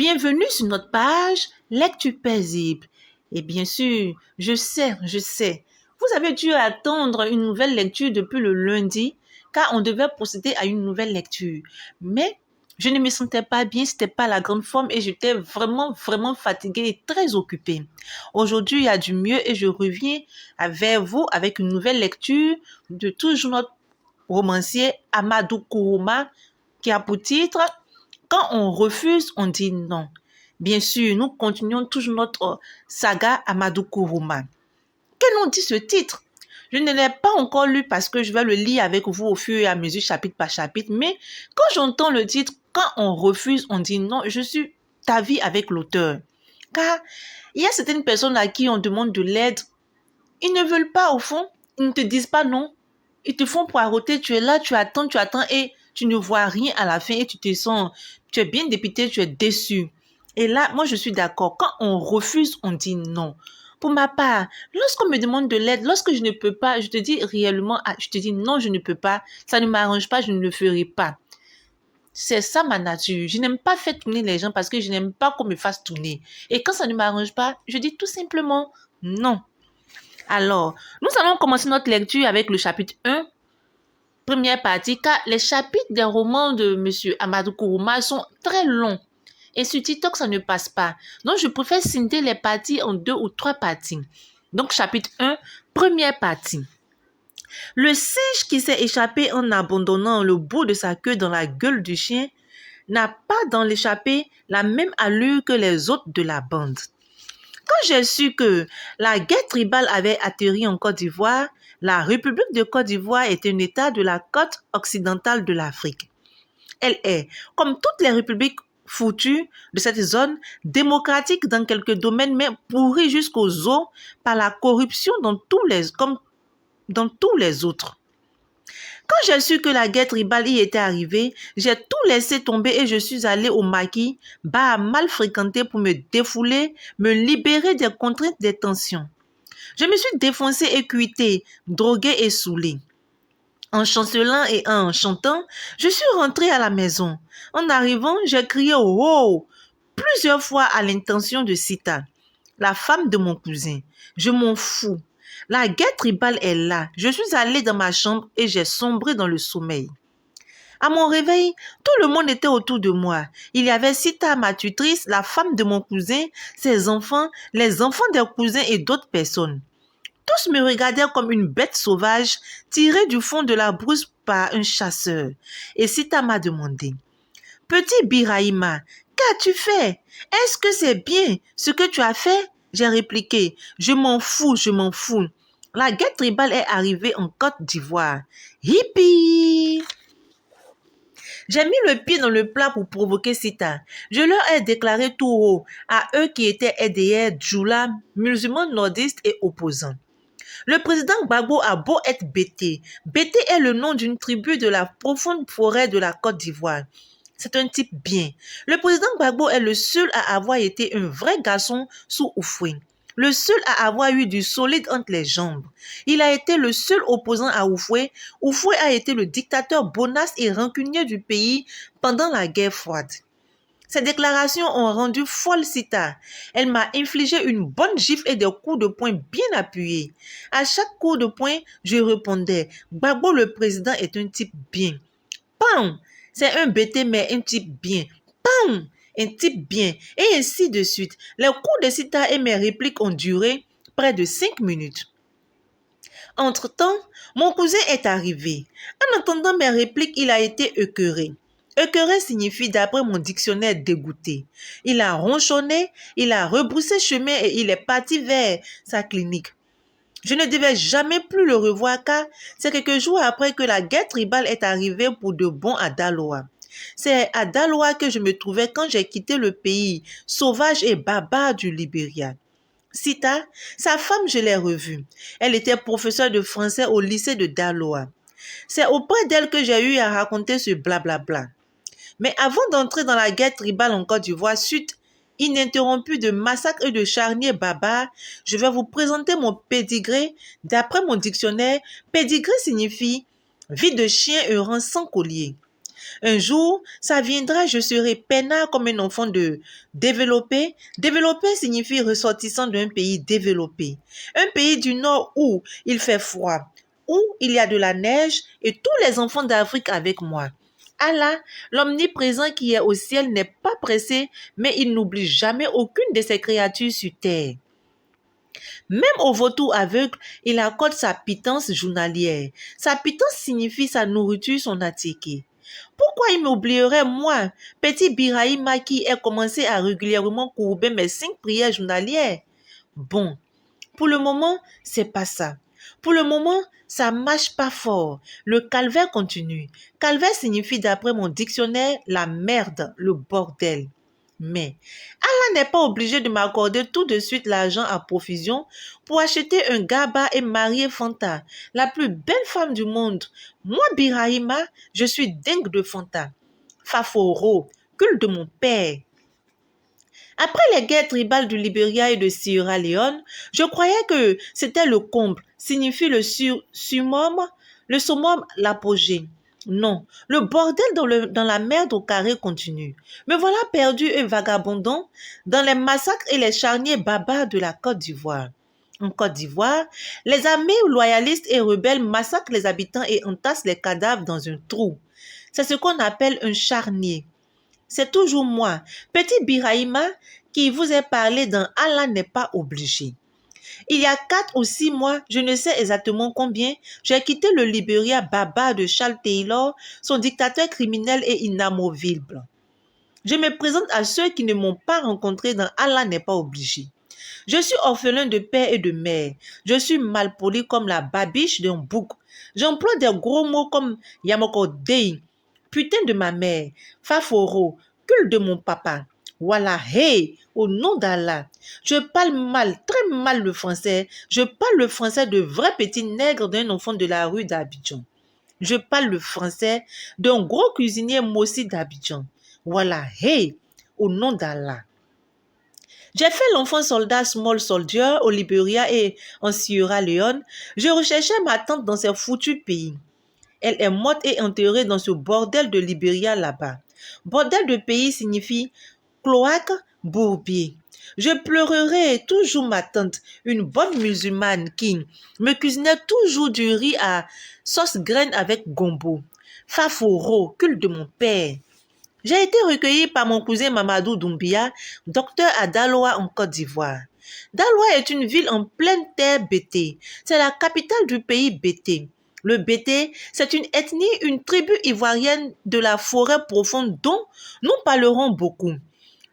Bienvenue sur notre page Lecture paisible. Et bien sûr, je sais, vous avez dû attendre une nouvelle lecture depuis le lundi, car on devait procéder à une nouvelle lecture. Mais je ne me sentais pas bien, c'était pas la grande forme et j'étais vraiment fatiguée et très occupée. Aujourd'hui, il y a du mieux et je reviens avec vous avec une nouvelle lecture de toujours notre romancier Amadou Kourouma qui a pour titre « Quand on refuse, on dit non ». Bien sûr, nous continuons toujours notre saga Amadou Kourouma. Que nous dit ce titre? Je ne l'ai pas encore lu parce que je vais le lire avec vous au fur et à mesure, chapitre par chapitre. Mais quand j'entends le titre « Quand on refuse, on dit non », je suis d'avis avec l'auteur. Car il y a certaines personnes à qui on demande de l'aide. Ils ne veulent pas au fond. Ils ne te disent pas non. Ils te font poireauter. Tu es là, tu attends et tu ne vois rien à la fin et tu te sens, tu es bien dépité, tu es déçu. Et là, moi, je suis d'accord. Quand on refuse, on dit non. Pour ma part, lorsqu'on me demande de l'aide, lorsque je ne peux pas, je te dis réellement, je te dis non, je ne peux pas, ça ne m'arrange pas, je ne le ferai pas. C'est ça ma nature. Je n'aime pas faire tourner les gens parce que je n'aime pas qu'on me fasse tourner. Et quand ça ne m'arrange pas, je dis tout simplement non. Alors, nous allons commencer notre lecture avec le chapitre 1, première partie, car les chapitres des romans de M. Amadou Kourouma sont très longs. Et sur TikTok, ça ne passe pas. Donc, je préfère scinder les parties en 2 ou 3 parties. Donc, chapitre 1, première partie. Le singe qui s'est échappé en abandonnant le bout de sa queue dans la gueule du chien n'a pas dans l'échappée la même allure que les autres de la bande. Quand j'ai su que la guerre tribale avait atterri en Côte d'Ivoire, la République de Côte d'Ivoire est un État de la côte occidentale de l'Afrique. Elle est, comme toutes les républiques foutues de cette zone, démocratique dans quelques domaines, mais pourrie jusqu'aux os par la corruption comme dans tous les autres. Quand j'ai su que la guerre tribale y était arrivée, j'ai tout laissé tomber et je suis allé au maquis, bar mal fréquenté pour me défouler, me libérer des contraintes des tensions. Je me suis défoncé et cuité, drogué et saoulé. En chancelant et en chantant, je suis rentré à la maison. En arrivant, j'ai crié « Oh !» plusieurs fois à l'intention de Sita, la femme de mon cousin. Je m'en fous. La guerre tribale est là. Je suis allée dans ma chambre et j'ai sombré dans le sommeil. À mon réveil, tout le monde était autour de moi. Il y avait Sita, ma tutrice, la femme de mon cousin, ses enfants, les enfants des cousins et d'autres personnes. Tous me regardèrent comme une bête sauvage tirée du fond de la brousse par un chasseur. Et Sita m'a demandé « Petit Biraïma, qu'as-tu fait? Est-ce que c'est bien ce que tu as fait ?» J'ai répliqué « Je m'en fous, je m'en fous. La guerre tribale est arrivée en Côte d'Ivoire. Hippie !» J'ai mis le pied dans le plat pour provoquer Sita. Je leur ai déclaré tout haut, à eux qui étaient EDR, Djoula, musulmans nordistes et opposants. Le président Gbagbo a beau être Bété. Bété est le nom d'une tribu de la profonde forêt de la Côte d'Ivoire. C'est un type bien. Le président Gbagbo est le seul à avoir été un vrai garçon sous Oufoué. Le seul à avoir eu du solide entre les jambes. Il a été le seul opposant à Oufoué. Oufoué a été le dictateur bonasse et rancunier du pays pendant la guerre froide. Ces déclarations ont rendu folle Sita. Elle m'a infligé une bonne gifle et des coups de poing bien appuyés. À chaque coup de poing, je répondais « Gbagbo le président est un type bien. » Pam! C'est un bêté mais un type bien. Pam! Un type bien. Et ainsi de suite. Les coups de Sita et mes répliques ont duré près de 5 minutes. Entre-temps, mon cousin est arrivé. En entendant mes répliques, il a été écœuré. Écœuré signifie, d'après mon dictionnaire, dégoûté. Il a ronchonné, il a rebroussé chemin et il est parti vers sa clinique. Je ne devais jamais plus le revoir car c'est quelques jours après que la guerre tribale est arrivée pour de bon à Daloa. C'est à Daloa que je me trouvais quand j'ai quitté le pays sauvage et barbare du Libéria. Sita, sa femme, je l'ai revue. Elle était professeure de français au lycée de Daloa. C'est auprès d'elle que j'ai eu à raconter ce blablabla. Mais avant d'entrer dans la guerre tribale en Côte d'Ivoire, suite ininterrompue de massacres et de charniers barbares, je vais vous présenter mon pédigré. D'après mon dictionnaire, pédigré signifie vie de chien errant sans collier. Un jour, ça viendra, je serai peinard comme un enfant de développé. Développé signifie ressortissant d'un pays développé. Un pays du Nord où il fait froid, où il y a de la neige et tous les enfants d'Afrique avec moi. Allah, l'omniprésent qui est au ciel, n'est pas pressé, mais il n'oublie jamais aucune de ses créatures sur terre. Même au vautour aveugle, il accorde sa pitance journalière. Sa pitance signifie sa nourriture, son attiqué. Pourquoi il m'oublierait, moi, petit Birahima qui ai commencé à régulièrement courber mes 5 prières journalières? Bon, pour le moment, c'est pas ça. Pour le moment, ça marche pas fort. Le calvaire continue. Calvaire signifie, d'après mon dictionnaire, la merde, le bordel. Mais Allah n'est pas obligé de m'accorder tout de suite l'argent à profusion pour acheter un gaba et marier Fanta, la plus belle femme du monde. Moi, Birahima, je suis dingue de Fanta. Faforo, culte de mon père. Après les guerres tribales du Libéria et de Sierra Leone, je croyais que c'était le comble, signifie le summum, l'apogée. Non, le bordel dans la merde au carré continue. Me voilà perdu et vagabondant dans les massacres et les charniers barbares de la Côte d'Ivoire. En Côte d'Ivoire, les armées loyalistes et rebelles massacrent les habitants et entassent les cadavres dans un trou. C'est ce qu'on appelle un charnier. C'est toujours moi, petit Birahima, qui vous ai parlé dans Allah n'est pas obligé. Il y a 4 ou 6 mois, je ne sais exactement combien, j'ai quitté le Libéria barbare de Charles Taylor, son dictateur criminel et inamovible. Je me présente à ceux qui ne m'ont pas rencontré dans Allah n'est pas obligé. Je suis orphelin de père et de mère. Je suis malpoli comme la babiche d'un bouc. J'emploie des gros mots comme Yamokodei, putain de ma mère, Faforo, culte de mon papa. Voilà, hey, au nom d'Allah. Je parle mal, très mal le français. Je parle le français de vrai petit nègre d'un enfant de la rue d'Abidjan. Je parle le français d'un gros cuisinier Mossi d'Abidjan. Voilà, hey, au nom d'Allah. J'ai fait l'enfant soldat Small Soldier au Libéria et en Sierra Leone. Je recherchais ma tante dans ces foutus pays. Elle est morte et enterrée dans ce bordel de Libéria là-bas. Bordel de pays signifie cloaque, bourbier. Je pleurerai toujours ma tante, une bonne musulmane qui me cuisinait toujours du riz à sauce graine avec gombo. Faforo, culte de mon père. J'ai été recueillie par mon cousin Mamadou Doumbia, docteur à Daloa en Côte d'Ivoire. Daloa est une ville en pleine terre Bété. C'est la capitale du pays Bété. Le Bété, c'est une ethnie, une tribu ivoirienne de la forêt profonde dont nous parlerons beaucoup.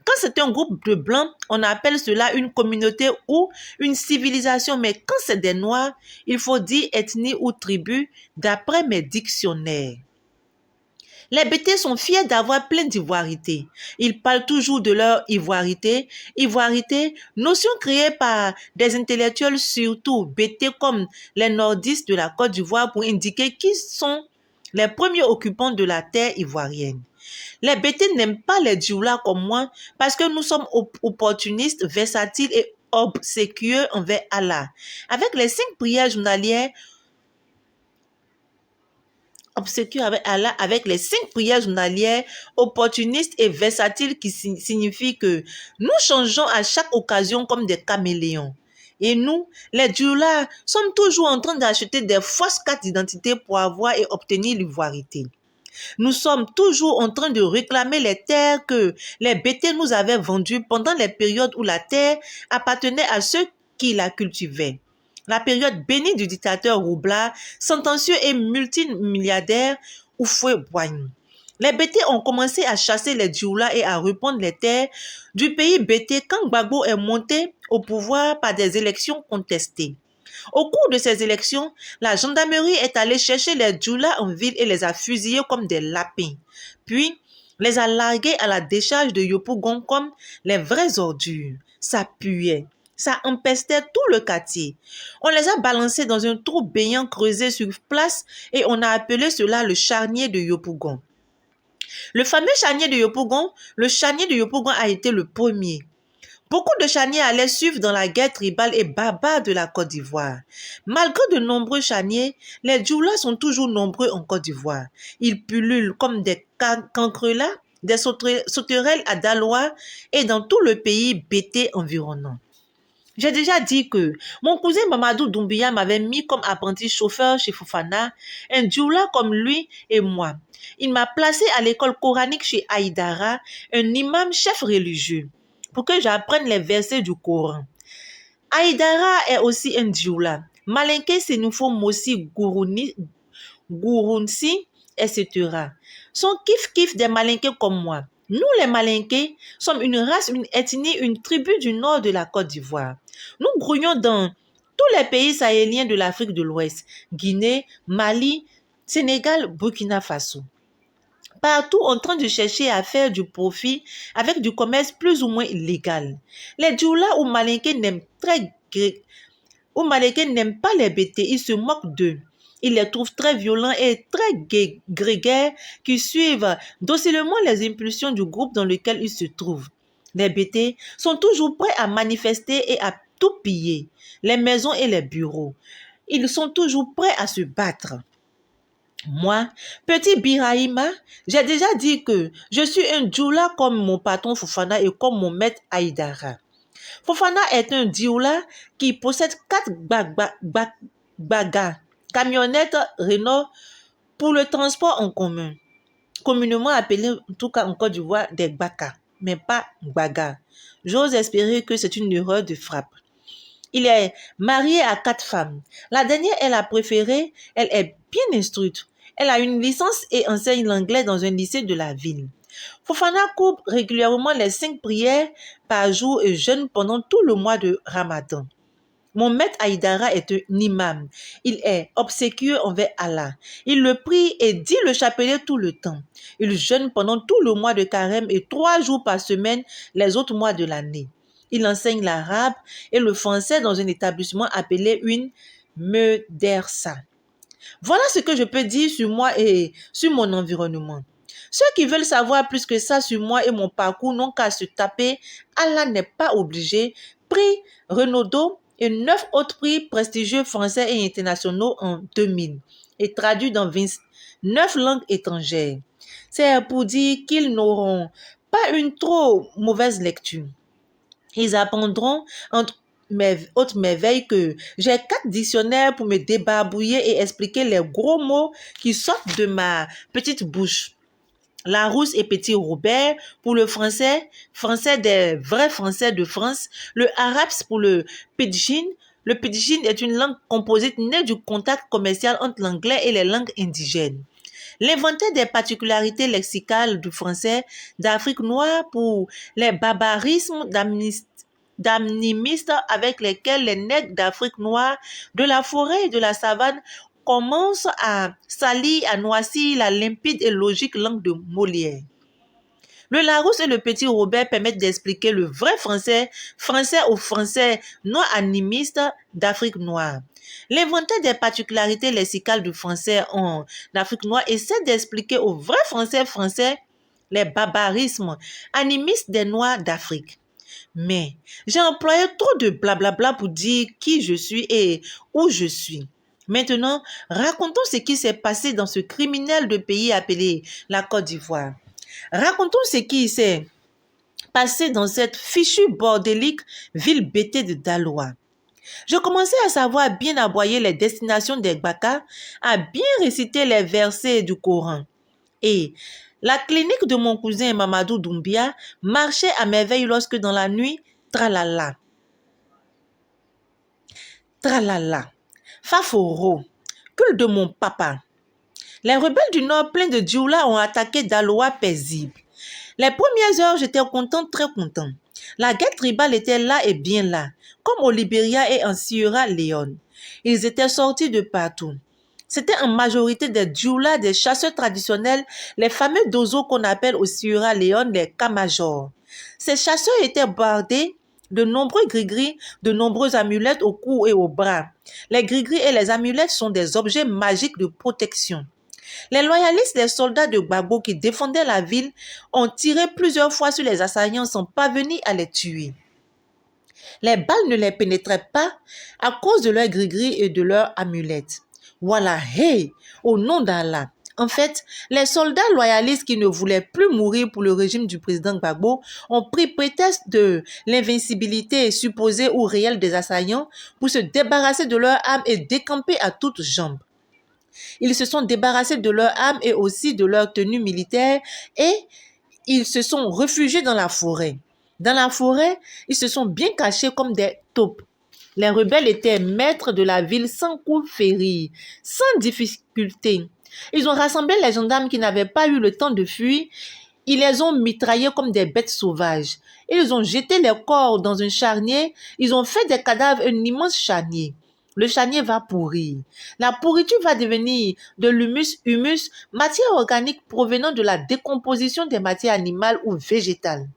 Quand c'est un groupe de blancs, on appelle cela une communauté ou une civilisation, mais quand c'est des noirs, il faut dire ethnie ou tribu d'après mes dictionnaires. Les Bétés sont fiers d'avoir plein d'ivoirité. Ils parlent toujours de leur ivoirité. Ivoirité, notion créée par des intellectuels surtout Bétés comme les nordistes de la Côte d'Ivoire pour indiquer qui sont les premiers occupants de la terre ivoirienne. Les Bétés n'aiment pas les dioula comme moi parce que nous sommes opportunistes, versatiles et obséquieux envers Allah. Avec les 5 prières journalières, obséquieux avec Allah, avec les 5 prières journalières, opportunistes et versatiles qui signifie que nous changeons à chaque occasion comme des caméléons. Et nous, les djoulas, sommes toujours en train d'acheter des fausses cartes d'identité pour avoir et obtenir l'ivoirité. Nous sommes toujours en train de réclamer les terres que les Bétés nous avaient vendues pendant les périodes où la terre appartenait à ceux qui la cultivaient. La période bénie du dictateur Roublard, sentencieux et multimilliardaire Houphouët-Boigny. Les Bétés ont commencé à chasser les djoulas et à reprendre les terres du pays Bété quand Gbagbo est monté au pouvoir par des élections contestées. Au cours de ces élections, la gendarmerie est allée chercher les djoulas en ville et les a fusillés comme des lapins. Puis, les a largués à la décharge de Yopougon comme les vraies ordures. Ça puait. Ça empestait tout le quartier. On les a balancés dans un trou béant creusé sur place et on a appelé cela le charnier de Yopougon. Le fameux charnier de Yopougon, le charnier de Yopougon a été le premier. Beaucoup de charniers allaient suivre dans la guerre tribale et barbare de la Côte d'Ivoire. Malgré de nombreux charniers, les Dioula sont toujours nombreux en Côte d'Ivoire. Ils pullulent comme des cancrelats, des sauterelles à Daloa et dans tout le pays bété environnant. J'ai déjà dit que mon cousin Mamadou Doumbia m'avait mis comme apprenti chauffeur chez Fofana, un dioula comme lui et moi. Il m'a placé à l'école coranique chez Haïdara, un imam chef religieux, pour que j'apprenne les versets du Coran. Haïdara est aussi un dioula. Malinké Senufo Mossi Gourounsi, etc. Sont kiff-kiff des Malinqués comme moi. Nous, les Malinqués, sommes une race, une ethnie, une tribu du nord de la Côte d'Ivoire. Nous grouillons dans tous les pays sahéliens de l'Afrique de l'Ouest, Guinée, Mali, Sénégal, Burkina Faso. Partout en train de chercher à faire du profit avec du commerce plus ou moins illégal. Les Dioula ou Malinqués n'aiment pas les bêtés, ils se moquent d'eux. Ils les trouvent très violents et très grégaires qui suivent docilement les impulsions du groupe dans lequel ils se trouvent. Les bêtés sont toujours prêts à manifester et à tout piller, les maisons et les bureaux. Ils sont toujours prêts à se battre. Moi, petit Birahima, j'ai déjà dit que je suis un dioula comme mon patron Fofana et comme mon maître Haïdara. Fofana est un dioula qui possède 4 bagas, camionnettes Renault pour le transport en commun, communément appelé en tout cas en Côte d'Ivoire des bakas, mais pas bagas. J'ose espérer que c'est une erreur de frappe. Il est marié à 4 femmes. La dernière est la préférée, elle est bien instruite. Elle a une licence et enseigne l'anglais dans un lycée de la ville. Fofana coupe régulièrement les 5 prières par jour et jeûne pendant tout le mois de Ramadan. Mon maître Haïdara est un imam. Il est obséquieux envers Allah. Il le prie et dit le chapelet tout le temps. Il jeûne pendant tout le mois de Carême et 3 jours par semaine les autres mois de l'année. Il enseigne l'arabe et le français dans un établissement appelé une Medersa. Voilà ce que je peux dire sur moi et sur mon environnement. Ceux qui veulent savoir plus que ça sur moi et mon parcours n'ont qu'à se taper. Allah n'est pas obligé. Prix Renaudot et 9 autres prix prestigieux français et internationaux en 2000 et traduits dans 29 langues étrangères. C'est pour dire qu'ils n'auront pas une trop mauvaise lecture. Ils apprendront entre autres merveilles que j'ai 4 dictionnaires pour me débarbouiller et expliquer les gros mots qui sortent de ma petite bouche. Larousse et Petit Robert pour le français, français des vrais Français de France, le arabe pour le pidgin. Le pidgin est une langue composite née du contact commercial entre l'anglais et les langues indigènes. L'inventaire des particularités lexicales du français d'Afrique noire pour les barbarismes d'animistes avec lesquels les nègres d'Afrique noire, de la forêt et de la savane commencent à salir, à noircir la limpide et logique langue de Molière. Le Larousse et le Petit Robert permettent d'expliquer le vrai français, français aux français non animistes d'Afrique noire. L'inventaire des particularités lexicales du français en Afrique noire essaie d'expliquer aux vrais français les barbarismes animistes des Noirs d'Afrique. Mais j'ai employé trop de blablabla pour dire qui je suis et où je suis. Maintenant, racontons ce qui s'est passé dans ce criminel de pays appelé la Côte d'Ivoire. Racontons ce qui s'est passé dans cette fichue bordélique ville bêtée de Daloa. Je commençais à savoir bien aboyer les destinations des Bakas, à bien réciter les versets du Coran. Et la clinique de mon cousin Mamadou Doumbia marchait à merveille lorsque dans la nuit, tralala, tralala, faforo, culte de mon papa. Les rebelles du Nord pleins de dioula ont attaqué Daloa paisible. Les premières heures, j'étais content, très content. La guerre tribale était là et bien là, comme au Libéria et en Sierra Leone. Ils étaient sortis de partout. C'était en majorité des dioula, des chasseurs traditionnels, les fameux dozos qu'on appelle au Sierra Leone les Kamajors. Ces chasseurs étaient bardés de nombreux gris-gris, de nombreuses amulettes au cou et au bras. Les gris-gris et les amulettes sont des objets magiques de protection. Les loyalistes des soldats de Gbagbo qui défendaient la ville ont tiré plusieurs fois sur les assaillants sans parvenir à les tuer. Les balles ne les pénétraient pas à cause de leur gris-gris et de leurs amulettes. Voilà, hey, au nom d'Allah. En fait, les soldats loyalistes qui ne voulaient plus mourir pour le régime du président Gbagbo ont pris prétexte de l'invincibilité supposée ou réelle des assaillants pour se débarrasser de leurs armes et décamper à toutes jambes. Ils se sont débarrassés de leurs armes et aussi de leur tenue militaire et ils se sont réfugiés dans la forêt. Dans la forêt, ils se sont bien cachés comme des taupes. Les rebelles étaient maîtres de la ville sans coup férir, sans difficulté. Ils ont rassemblé les gendarmes qui n'avaient pas eu le temps de fuir. Ils les ont mitraillés comme des bêtes sauvages. Ils ont jeté les corps dans un charnier. Ils ont fait des cadavres un immense charnier. Le charnier va pourrir. La pourriture va devenir de l'humus, matière organique provenant de la décomposition des matières animales ou végétales.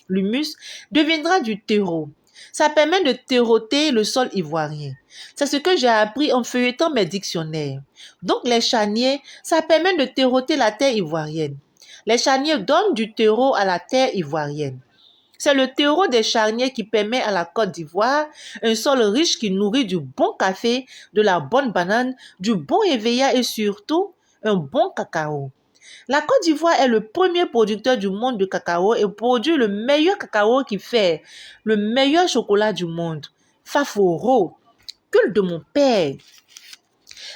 L'humus deviendra du terreau. Ça permet de terroter le sol ivoirien. C'est ce que j'ai appris en feuilletant mes dictionnaires. Donc les charniers, ça permet de terroter la terre ivoirienne. Les charniers donnent du terreau à la terre ivoirienne. C'est le terreau des charniers qui permet à la Côte d'Ivoire un sol riche qui nourrit du bon café, de la bonne banane, du bon éveillat et surtout un bon cacao. La Côte d'Ivoire est le premier producteur du monde de cacao et produit le meilleur cacao qui fait le meilleur chocolat du monde. Faforo, culte de mon père.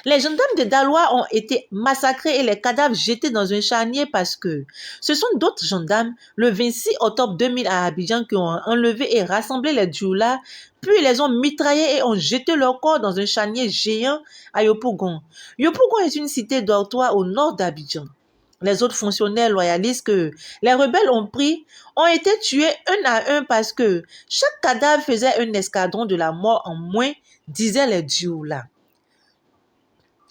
Les gendarmes de Daloa ont été massacrés et les cadavres jetés dans un charnier parce que ce sont d'autres gendarmes, le 26 octobre 2000 à Abidjan, qui ont enlevé et rassemblé les Dioula, puis les ont mitraillés et ont jeté leurs corps dans un charnier géant à Yopougon. Yopougon est une cité dortoir au nord d'Abidjan. Les autres fonctionnaires loyalistes que les rebelles ont pris ont été tués un à un parce que chaque cadavre faisait un escadron de la mort en moins, disaient les Dioula.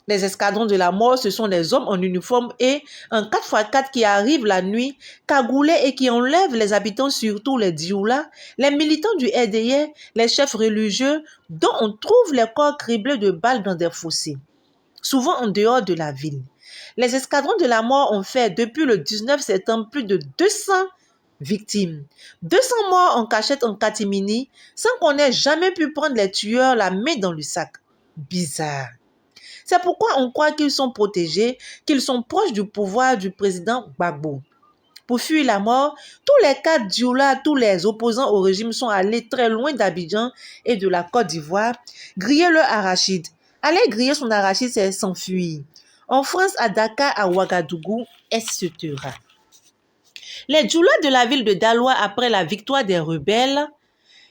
Les escadrons de la mort, ce sont des hommes en uniforme et un 4x4 qui arrivent la nuit, cagoulés et qui enlèvent les habitants, surtout les Dioula, les militants du RDR, les chefs religieux, dont on trouve les corps criblés de balles dans des fossés, souvent en dehors de la ville. Les escadrons de la mort ont fait depuis le 19 septembre plus de 200 victimes. 200 morts en cachette en catimini, sans qu'on ait jamais pu prendre les tueurs la main dans le sac. Bizarre. C'est pourquoi on croit qu'ils sont protégés, qu'ils sont proches du pouvoir du président Gbagbo. Pour fuir la mort, tous les cadres Dioula, tous les opposants au régime sont allés très loin d'Abidjan et de la Côte d'Ivoire, griller leur arachide. Aller griller son arachide, c'est s'enfuir. En France, à Dakar, à Ouagadougou, etc. Les Dioula de la ville de Daloa, après la victoire des rebelles,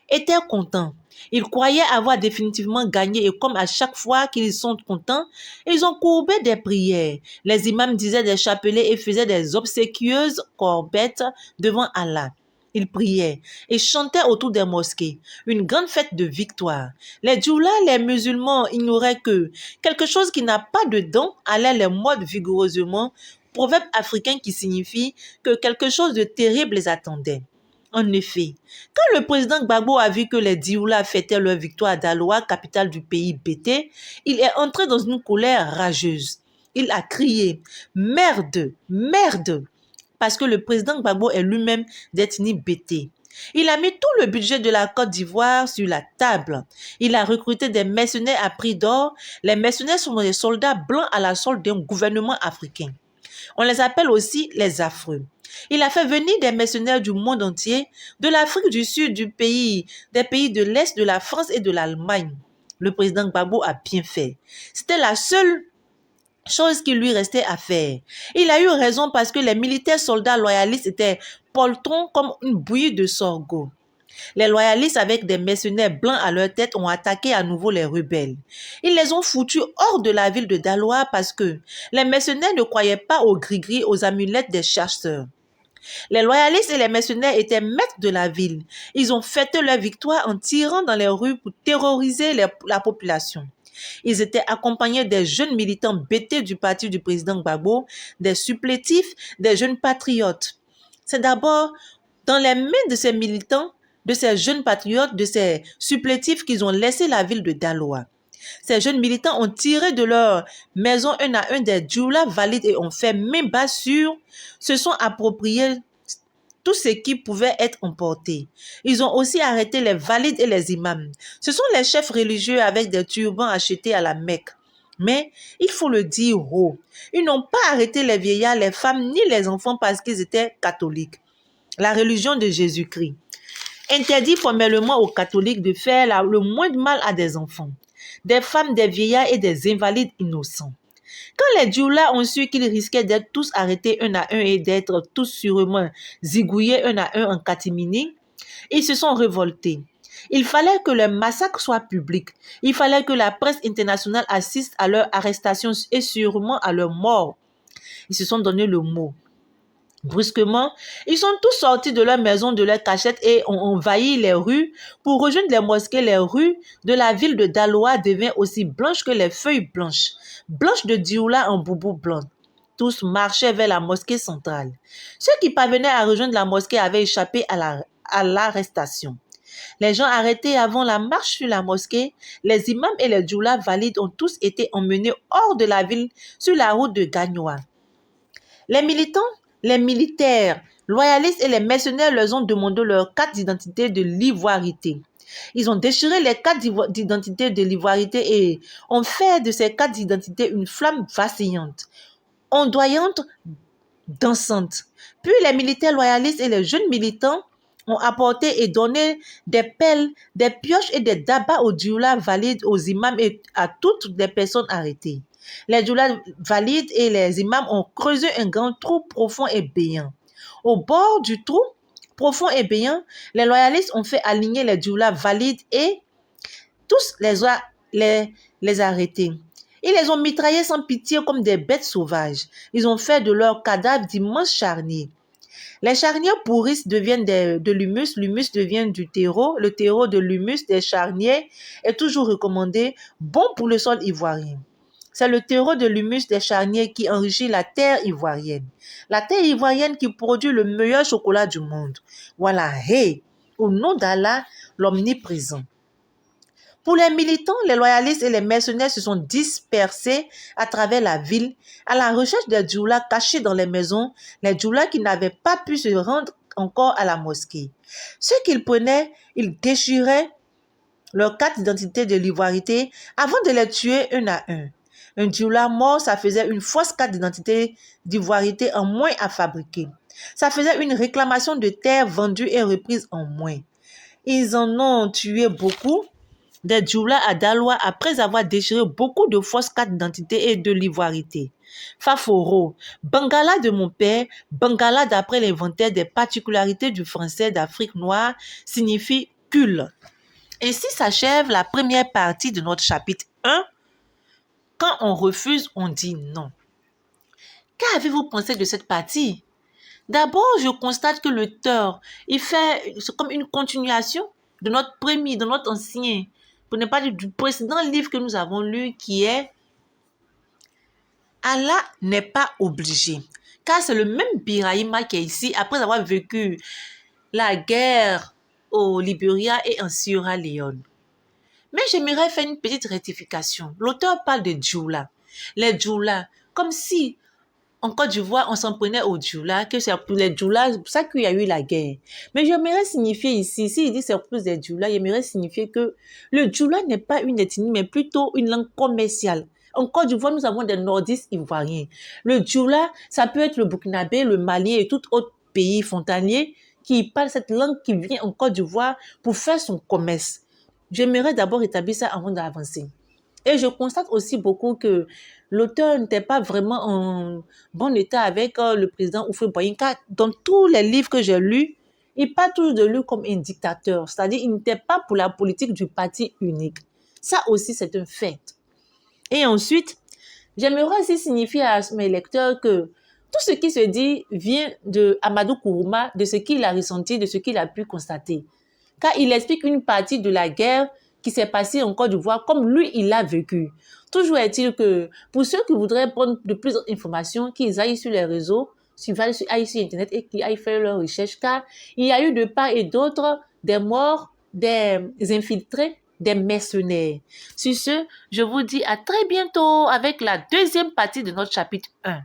étaient contents. Ils croyaient avoir définitivement gagné et comme à chaque fois qu'ils sont contents, ils ont courbé des prières. Les imams disaient des chapelets et faisaient des obséquieuses corbettes devant Allah. Ils priaient et chantaient autour des mosquées. Une grande fête de victoire. Les djoulas, les musulmans ignoraient que quelque chose qui n'a pas de dents allait les mordre vigoureusement. Proverbe africain qui signifie que quelque chose de terrible les attendait. En effet, quand le président Gbagbo a vu que les Dioula fêtaient leur victoire à Daloa, capitale du pays Bété, il est entré dans une colère rageuse. Il a crié « Merde, merde !» parce que le président Gbagbo est lui-même d'ethnie Bété. Il a mis tout le budget de la Côte d'Ivoire sur la table. Il a recruté des mercenaires à prix d'or. Les mercenaires sont des soldats blancs à la solde d'un gouvernement africain. On les appelle aussi les affreux. Il a fait venir des mercenaires du monde entier, de l'Afrique du Sud, des pays de l'Est, de la France et de l'Allemagne. Le président Gbagbo a bien fait. C'était la seule chose qui lui restait à faire. Il a eu raison parce que les militaires soldats loyalistes étaient poltrons comme une bouillie de sorgho. Les loyalistes avec des mercenaires blancs à leur tête ont attaqué à nouveau les rebelles. Ils les ont foutus hors de la ville de Daloa parce que les mercenaires ne croyaient pas aux gris-gris, aux amulettes des chasseurs. Les loyalistes et les mercenaires étaient maîtres de la ville. Ils ont fêté leur victoire en tirant dans les rues pour terroriser la population. Ils étaient accompagnés des jeunes militants bêtés du parti du président Gbagbo, des supplétifs, des jeunes patriotes. C'est d'abord dans les mains de ces militants, de ces jeunes patriotes, de ces supplétifs qu'ils ont laissé la ville de Daloa. Ces jeunes militants ont tiré de leur maison un à un des djoulas valides et ont fait main basse sur, se sont appropriés tout ce qui pouvait être emporté. Ils ont aussi arrêté les valides et les imams. Ce sont les chefs religieux avec des turbans achetés à la Mecque. Mais il faut le dire haut, ils n'ont pas arrêté les vieillards, les femmes ni les enfants parce qu'ils étaient catholiques. La religion de Jésus-Christ interdit formellement aux catholiques de faire le moins de mal à des enfants, des femmes, des vieillards et des invalides innocents. Quand les djoulas ont su qu'ils risquaient d'être tous arrêtés un à un et d'être tous sûrement zigouillés un à un en catimini, ils se sont révoltés. Il fallait que le massacre soit public. Il fallait que la presse internationale assiste à leur arrestation et sûrement à leur mort. Ils se sont donné le mot. Brusquement, ils sont tous sortis de leur maison, de leur cachette et ont envahi les rues pour rejoindre les mosquées. Les rues de la ville de Daloa deviennent aussi blanches que les feuilles blanches, blanches de dioula en boubou blanc. Tous marchaient vers la mosquée centrale. Ceux qui parvenaient à rejoindre la mosquée avaient échappé à l'arrestation. Les gens arrêtés avant la marche sur la mosquée, les imams et les djoulas valides ont tous été emmenés hors de la ville sur la route de Gagnoa. Les militants, les militaires, loyalistes et les mercenaires leur ont demandé leur carte d'identité de l'ivoirité. Ils ont déchiré les cartes d'identité de l'ivoirité et ont fait de ces cartes d'identité une flamme vacillante, ondoyante, dansante. Puis les militaires loyalistes et les jeunes militants ont apporté et donné des pelles, des pioches et des dabas aux djoulas valides, aux imams et à toutes les personnes arrêtées. Les djoulas valides et les imams ont creusé un grand trou profond et béant. Au bord du trou profond et béant, les loyalistes ont fait aligner les djoulas valides et tous les arrêtés. Ils les ont mitraillés sans pitié comme des bêtes sauvages. Ils ont fait de leurs cadavres d'immenses charniers. Les charniers pourrissent deviennent de l'humus, l'humus devient du terreau, le terreau de l'humus des charniers est toujours recommandé, bon pour le sol ivoirien. C'est le terreau de l'humus des charniers qui enrichit la terre ivoirienne. La terre ivoirienne qui produit le meilleur chocolat du monde. Voilà, hey, au nom d'Allah, l'omniprésent. Pour les militants, les loyalistes et les mercenaires se sont dispersés à travers la ville à la recherche des djoulas cachés dans les maisons, les djoulas qui n'avaient pas pu se rendre encore à la mosquée. Ceux qu'ils prenaient, ils déchiraient leur carte d'identité de l'ivoirité avant de les tuer un à un. Un djoula mort, ça faisait une fausse carte d'identité d'ivoirité en moins à fabriquer. Ça faisait une réclamation de terre vendue et reprise en moins. Ils en ont tué beaucoup des djoulas à Daloa après avoir déchiré beaucoup de fausses cartes d'identité et de l'ivoirité. Faforo, Bangala de mon père, Bangala d'après l'inventaire des particularités du français d'Afrique noire, signifie cul. Ainsi s'achève la première partie de notre chapitre 1. Quand on refuse, on dit non. Qu'avez-vous pensé de cette partie? D'abord, je constate que l'auteur, c'est comme une continuation de notre premier, de notre ancien, pour ne pas dire du précédent livre que nous avons lu, qui est Allah n'est pas obligé. Car c'est le même Birahima qui est ici, après avoir vécu la guerre au Libéria et en Sierra Leone. Mais j'aimerais faire une petite rectification. L'auteur parle de djoula. Les djoulas, comme si en Côte d'Ivoire, on s'en prenait aux djoulas, que c'est pour les djoulas, c'est pour ça qu'il y a eu la guerre. Mais j'aimerais signifier ici, s'il dit c'est plus des djoulas, j'aimerais signifier que le djoula n'est pas une ethnie, mais plutôt une langue commerciale. En Côte d'Ivoire, nous avons des nordistes ivoiriens. Le djoula, ça peut être le burkinabé, le malien et tout autre pays frontalier qui parle cette langue qui vient en Côte d'Ivoire pour faire son commerce. J'aimerais d'abord établir ça avant d'avancer. Et je constate aussi beaucoup que l'auteur n'était pas vraiment en bon état avec le président Houphouët-Boigny, car dans tous les livres que j'ai lus, il parle toujours de lui comme un dictateur, c'est-à-dire il n'était pas pour la politique du parti unique. Ça aussi, c'est un fait. Et ensuite, j'aimerais aussi signifier à mes lecteurs que tout ce qui se dit vient de Amadou Kourouma, de ce qu'il a ressenti, de ce qu'il a pu constater. Car il explique une partie de la guerre qui s'est passée en Côte d'Ivoire comme lui, il l'a vécu. Toujours est-il que pour ceux qui voudraient prendre de plus d'informations, qu'ils aillent sur les réseaux, qu'ils aillent sur Internet et qu'ils aillent faire leurs recherches, car il y a eu de part et d'autre des morts, des infiltrés, des mercenaires. Sur ce, je vous dis à très bientôt avec la deuxième partie de notre chapitre 1.